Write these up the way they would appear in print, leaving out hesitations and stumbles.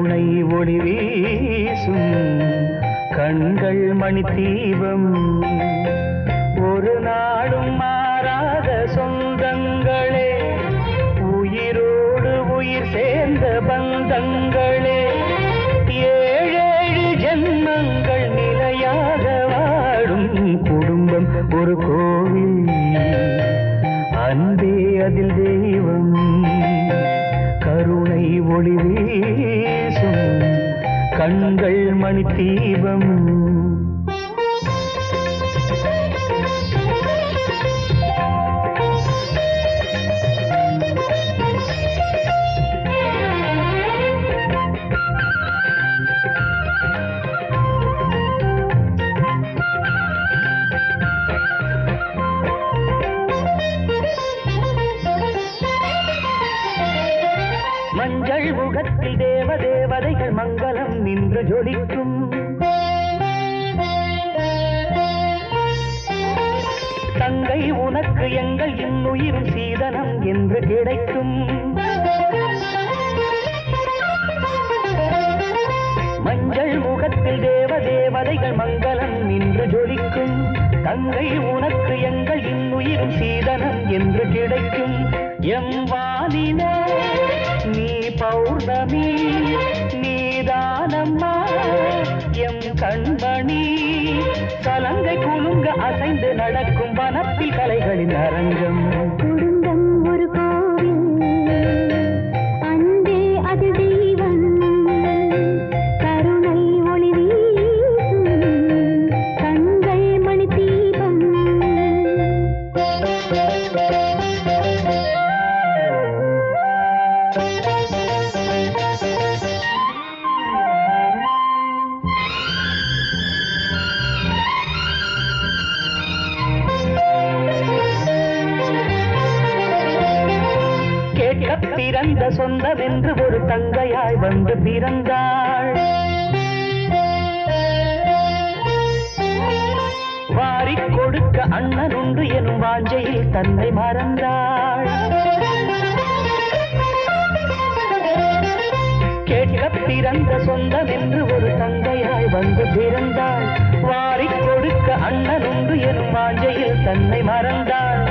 கருணை ஒளி வீசும் கண்கள் மணி தீபம் ஒரு நாடும் மாறாத சொந்தங்களே உயிரோடு உயிர் சேர்ந்த பந்தங்களே ஏழேழு ஜென்மங்கள் நிலையாக வாழும் குடும்பம் ஒரு கோவில் அன்பே அதில் தெய்வம் கருணை ஒளி வீசும் கண்கள் மணி தீபம் மஞ்சள் முகத்தில் தேவதேவதைகள் மங்களம் நின்று ஜொலிக்கும் தங்கை உனக்கு எங்கள் இன்னுயிரும் சீதனம் என்று கிடைக்கும் மஞ்சள் முகத்தில் தேவதேவதைகள் மங்களம் நின்று ஜொலிக்கும் தங்கை உனக்கு எங்கள் இன்னுயிரும் சீதனம் என்று கிடைக்கும் எம் வானிலே நீ பௌர்ணமி நீதானம்மா எம் கண்மணி கலங்கை குலுங்க அசைந்து நடக்கும் வனத்தில் கலைகளின் அரங்கம் குடும்பம் ஒரு கோவில் அன்பே அது தெய்வம் கருணை ஒளி வீசும் கண்கள் மணி தீபம் பிறந்த சொந்தம் என்று ஒரு தங்கையாய் வந்து பிறந்தாள் வாரிக் கொடுக்க அண்ணன் உண்டு எனும் வாஞ்சையில் தன்னை மறந்தாள் கேட்க பிறந்த சொந்தம் என்று ஒரு தங்கையாய் வந்து பிறந்தாள் வாரிக் கொடுக்க அண்ணன் உண்டு எனும் வாஞ்சையில் தன்னை மறந்தாள்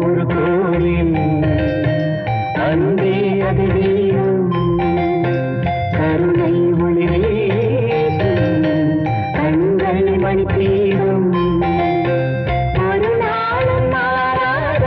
ஒரு கோவில் அன்பே அது தெய்வம் கருணை ஒளி வீசும் கண்கள் மணி தீபம் ஒரு நாளும் மாறாத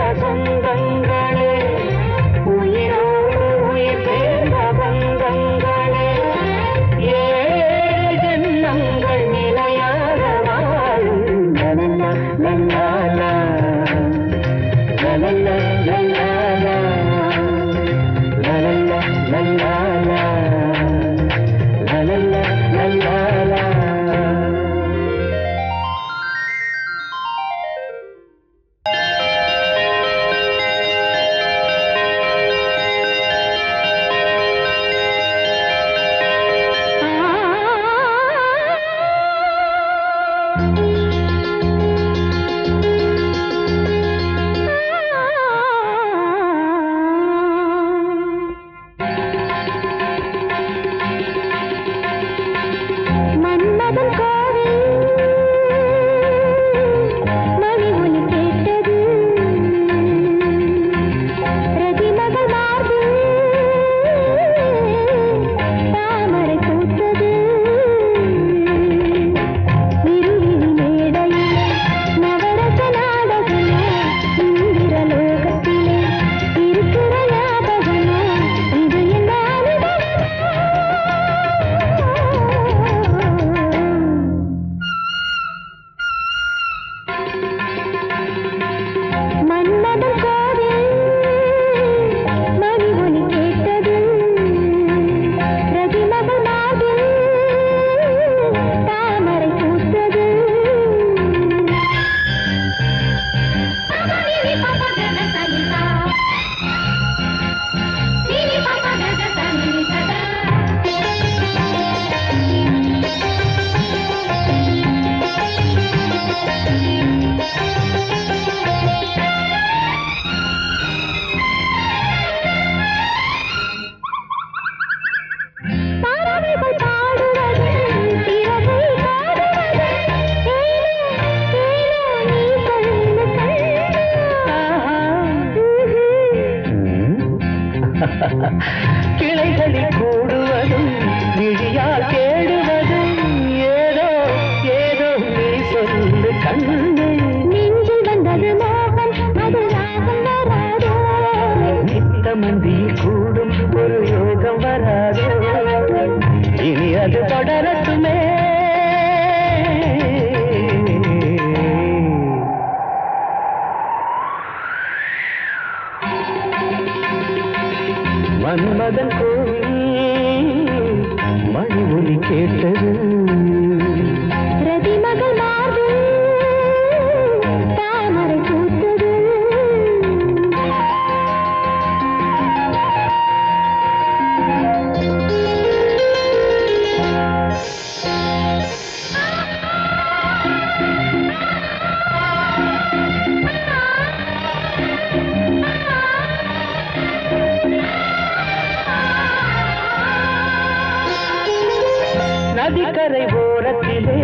நதிக்கரை ஓரத்திலே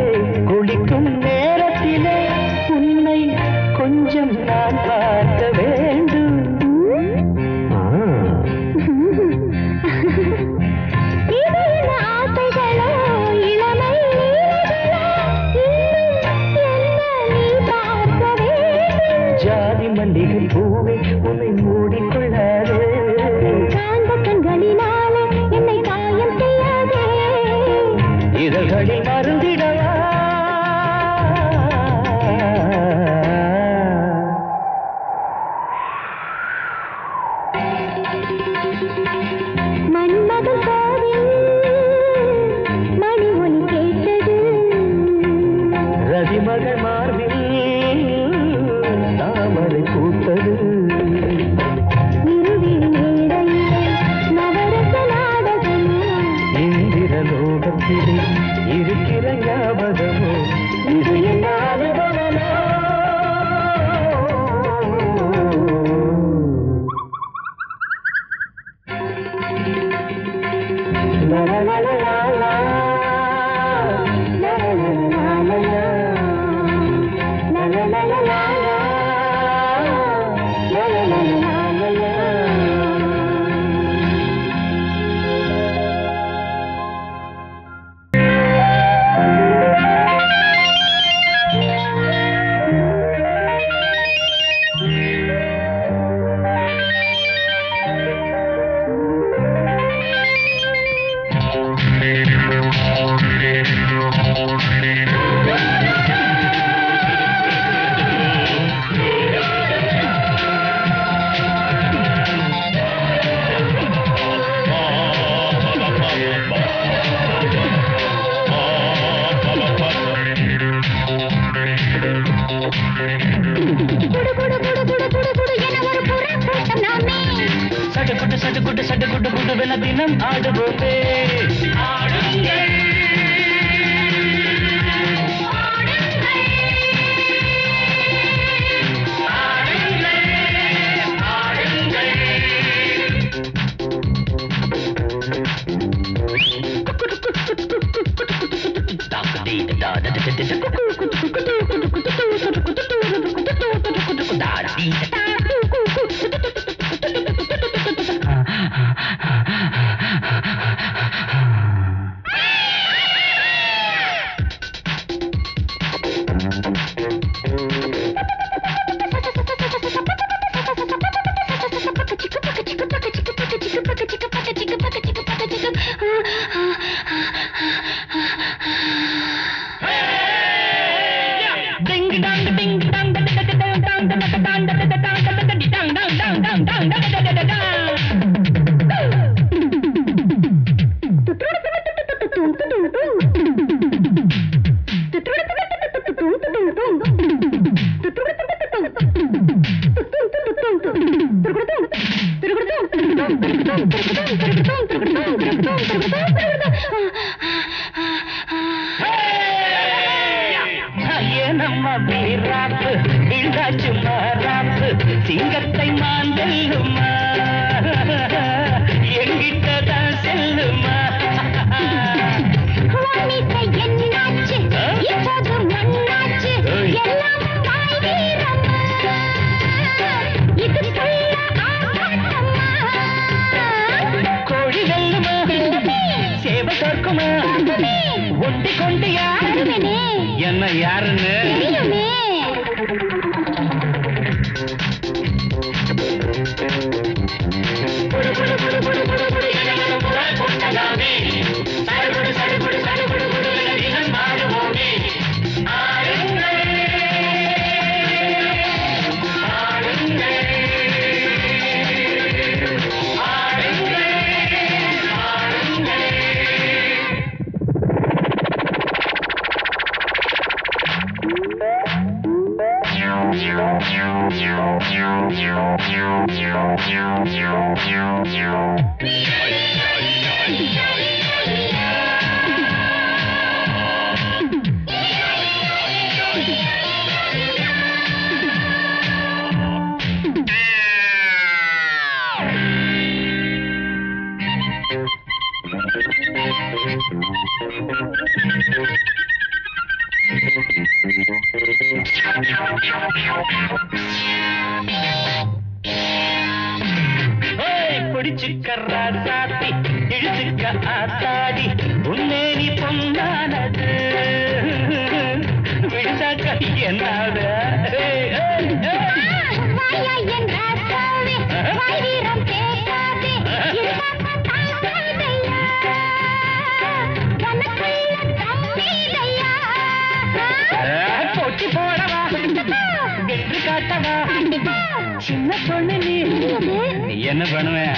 குளிக்கும் நேரத்திலே உன்னை கொஞ்சம் நான் பார்க்க வேண்டும். ஜாதி மல்லிகை பூவை உன்னை மூடிக்கொள்ளாதே, காந்த கண்களினாலே என்னை காயம் செய்யாதே, இதழ்களில் மருந்திடவா மன்மதன் கோவில் மணி ஒலி கேட்டது, ரதிமகள் மார்பில் தாமரை பூத்தது, இருவிழி மேடையிலே நவரச நாடகமோ, இந்திரலோகத்திலே இருக்கிற ஞாபகமோ, இது என்ன அனுபவமோ? லா லா லா லா லா, லா லா லா லா லா லா, லா லா லா லா லா, லா லா லா லா லா. குடு குடு குடு குடு குடு குடு என ஒரு புறா கூட்டம் நாமே, சடுகுடு சடுகுடு சடுகுடு குடுவென தினம் ஆடுவோமே. ஆடுங்கள் ஏனம்மா வீராப்பு விழுந்தாச்சும்மா ராப்பு சிங்கத்தை மாந்தல்லுமா எங்கிட்டதான் செல்லுமா என்னாச்சு இப்போது மண்ணாச்சு எல்லாம் வாய் வீரம்மா, இதுக்குள்ள ஆட்டம்மா, கோழி வெல்லுமா சேவை தோற்குமா ஒட்டி கொண்டு யாரு என்ன யாருன்னு தெரியுமே. பிடிச்சுக்கறா சாத்தி இழுத்துக்க ஆத்தாடி உன்னேனி பொன்னானது விடுதாக்க என்னாத வாயா என் ராசாவே வாய் வீரம் கேட்காதே இருக்காம தாங்காதையா கனக்குள்ள தம்பீதையா போட்டி போடவா வென்று காட்டவா சின்ன பொண்ணு நீ என்ன பண்ணுவேன்